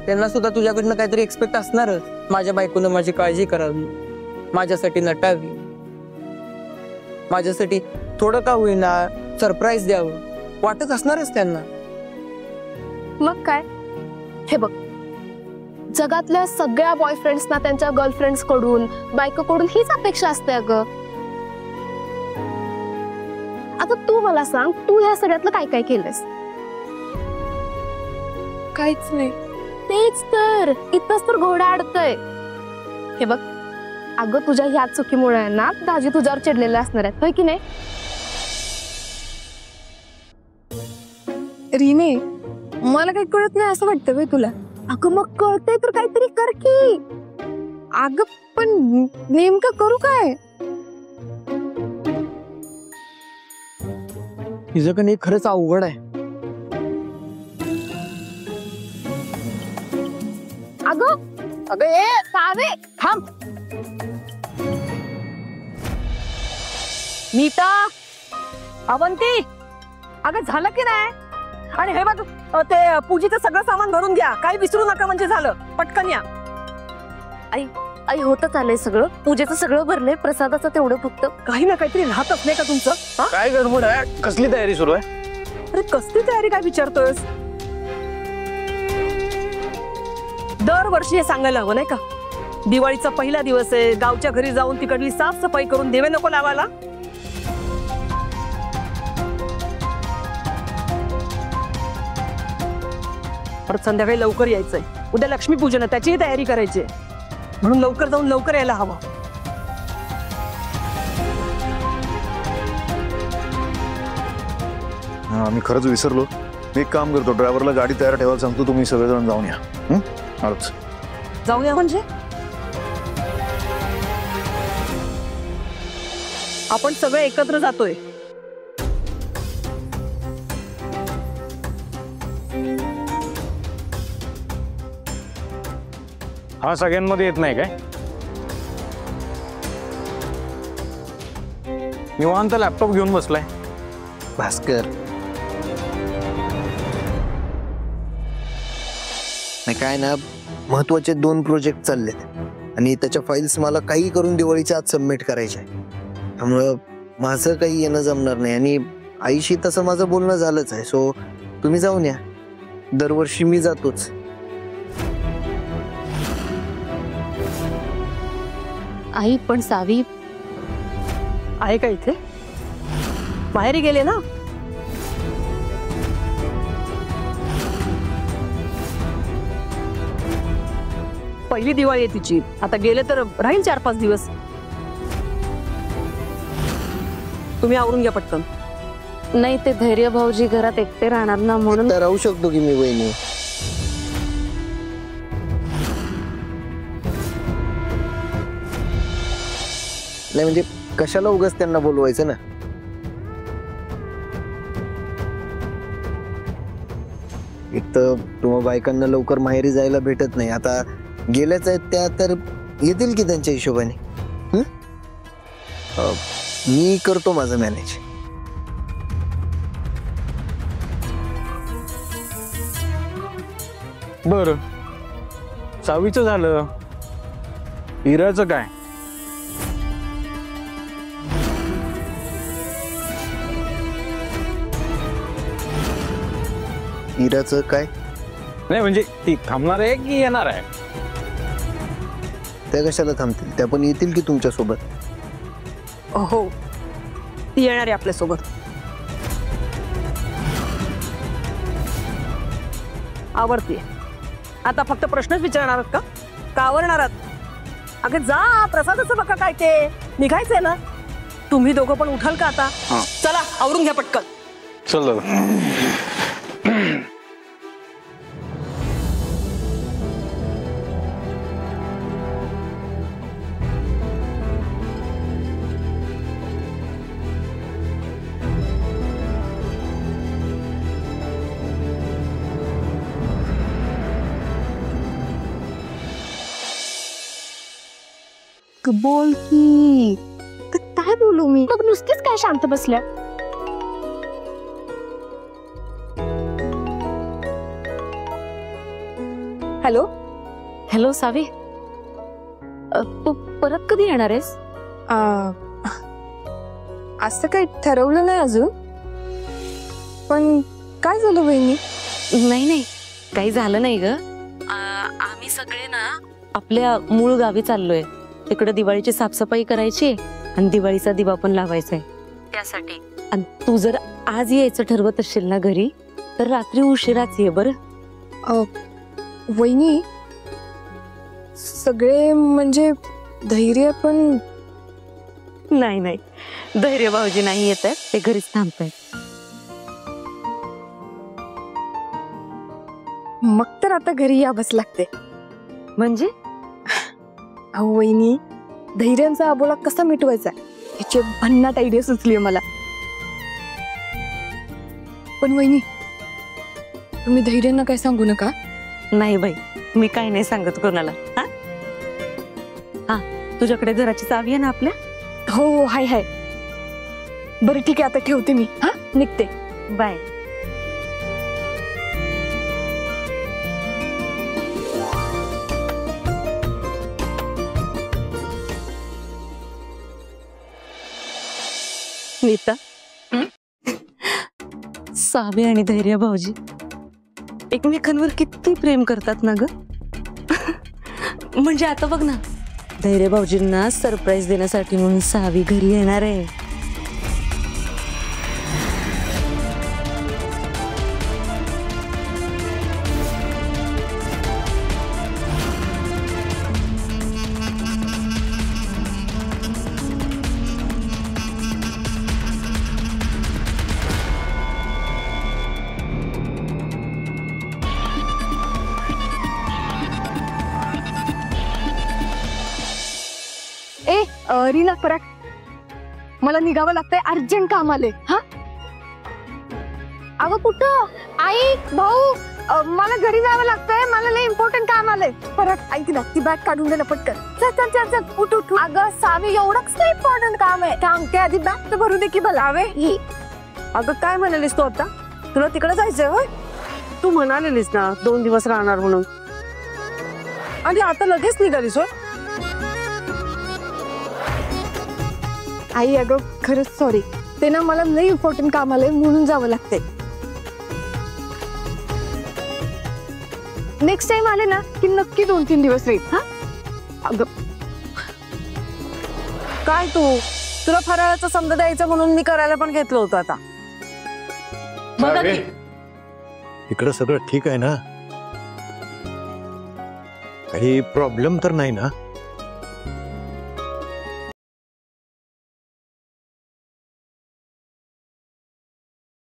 त्यांना सुद्धा तुझ्याकडनं काहीतरी एक्सपेक्ट असणारच. माझ्या बायकोनं माझी काळजी करावी, माझ्यासाठी नटावी, माझ्यासाठी थोडं का होईना सरप्राईज द्यावं, वाटत असणारच त्यांना. मग काय, हे बघ, जगातल्या सगळ्या बॉयफ्रेंड्सना त्यांच्या गर्लफ्रेंड्स कडून, बायकोकडून हीच अपेक्षा असते अगं. आता तू मला सांग, तू ह्या सगळ्यातलं काय काय केलंस? काहीच नाही. तेच तर, इथंच तर घोडा अडतय. हे बघ अगं, तुझ्या ह्या चुकीमुळे ना दाजी तुझ्यावर चिडलेले असणार आहेत, होय की नाही? रीने, मला काही कळत नाही असं वाटतं बे तुला? अगं मग कळतंय तर काहीतरी कर की. अगं पण नेमकं करू काय? हिचं का नाही खरंच अवघड आहे. अगं अगं ए सावे, थांब. नीता, अवंती, अगं झालं की नाही? आणि हे बघ, ते पूजेचं सगळं सामान भरून घ्या, काही विसरू नका, म्हणजे झालं. पटकन या. आई होतच आलंय सगळं, पूजेचं सगळं भरलंय, प्रसादाचं तेवढं फक्त. काही ना काहीतरी राहतच नाही का तुमचं? काय गडबड आहे? कसली तयारी सुरू आहे? अरे कसली तयारी काय विचारतोयस? दरवर्षी हे सांगायला हवं नाही का? दिवाळीचा पहिला दिवस आहे, गावच्या घरी जाऊन तिकडली साफसफाई करून देवे नको लावायला? परत संध्याकाळी लवकर यायचंय, उद्या लक्ष्मीपूजन आहे, त्याचीही तयारी करायची, म्हणून लवकर जाऊन लवकर यायला हवं. मी खरंच विसरलो. मी एक काम करतो, ड्रायव्हरला गाडी तयार ठेवायला सांगतो, तुम्ही सगळेजण जाऊन या. आलोच. जाऊया म्हणजे? आपण सगळे एकत्र जातोय. हा सगळ्यांमध्ये येत नाही काय? निवांत लॅपटॉप घेऊन बसलाय. भास्कर, नाही काय ना, महत्वाचे 2 प्रोजेक्ट चाललेत आणि त्याच्या फाईल्स मला काही करून दिवाळीच्या आत सबमिट करायच्या आहे. त्यामुळं माझं काही येणं जमणार नाही आणि आईशी तसं माझं बोलणं झालंच आहे. सो तुम्ही जाऊन या. दरवर्षी मी जातोच. आई पण सावी आहे का इथे? माहेरी गेले ना? पहिली दिवाळी आहे तिची, आता गेले तर राहील 4-5 दिवस. तुम्ही आवरून घ्या पटकन. नाही, ते धैर्य भाऊजी घरात एकटे राहणार ना, म्हणून. तर राहू शकतो की मी वहिनी. नाही म्हणजे कशाला उगाच त्यांना बोलवायचं ना. एक तर तुम्हा बायकांना लवकर माहेरी जायला भेटत नाही, आता गेल्याच आहेत त्या, तर येतील की त्यांच्या हिशोबाने. मी करतो माझं मॅनेज. बर, सावीचं झालं, हिराचं काय? हिराचं काय? नाही म्हणजे ती थांबणार आहे की येणार आहे? त्या कशाला थांबतील, त्या पण येतील की तुमच्या सोबत. हो, ती येणार आहे आपल्या सोबत. आवडते. आता फक्त प्रश्नच विचारणार आहात का? का आवरणार आहात? अगं जा, प्रसादाचं बघा काय ते, निघायचंय ना. तुम्ही दोघं पण उठाल का आता? चला आवरून घ्या पटकन. चल दादा. बोल की. काय बोलू मी? मग नुसतीच काय शांत बसल्या? हॅलो. हॅलो सावी, तू परत कधी येणार आहेस? असं काही ठरवलं नाही अजून, पण काय झालं बहिणी? नाही नाही, काही झालं नाही ग. आम्ही सगळे ना आपल्या मूळ गावी चाललोय. तिकडे दिवाळीची साफसफाई करायची आणि दिवाळीचा दिवा पण लावायचा आहे त्यासाठी. आणि तू जर आज यायचं ठरवत असशील ना घरी, तर रात्री उशिराच ये बरं. वहिनी, सगळे म्हणजे धैर्य पण नाही नाही, धैर्य भाऊजी नाही येत आहेत, ते घरीच थांबतायत. मग तर आता घरी यावंच लागते. म्हणजे अहो वहिनी, धैर्यांचा अबोला कसा मिटवायचा याची भन्नाट आयडिया सुचली मला. पण वहिनी, तुम्ही धैर्यांना काय सांगू नका. नाही बाई, मी काय नाही सांगत कोणाला. हा हा, तुझ्याकडे घराची चावी आहे ना आपल्या? हो, हाय हाय. बरं ठीक आहे, आता ठेवते मी. हा, निघते. बाय. नीता, सावी आणि धैर्य भाऊजी एकमेकांवर किती प्रेम करतात ना ग. म्हणजे आता बघ ना, धैर्य भाऊजींना सरप्राईज देण्यासाठी म्हणून सावी घरी येणार आहे. रीना, पराग, मला निघावं लागतंय, अर्जंट काम आले. हा, अगं कुठं? आई, भाऊ, मला घरी जावं लागतंय, मला लय इम्पॉर्टंट काम आलंय. पराग, ऐक ना, ती बॅग काढून दे ना पटकन. चल चल चल चल, उठ उठ. अगं सावी, एवढंच नाही इम्पॉर्टंट काम आहे. थांबते, आधी बॅग तर भरू दे की मला. हवे. अगं काय म्हणालीस तू आता? तुला तिकडे जायचंय होय? तू म्हणालेलीस ना 2 दिवस राहणार म्हणून, आणि आता लगेच निघालीस होय? आई, अगं खरंच सॉरी, ते ना मला लय इम्पॉर्टंट काम आलंय म्हणून जावं लागतंय. नेक्स्ट टाइम आले ना की नक्की 2-3 दिवस राहील. हा, अगं काय तू, तुला फराळाचा समजा द्यायचं म्हणून मी करायला पण घेतलं होतं. आता बघा की. इकडं सगळं ठीक आहे ना? काही प्रॉब्लेम तर नाही ना?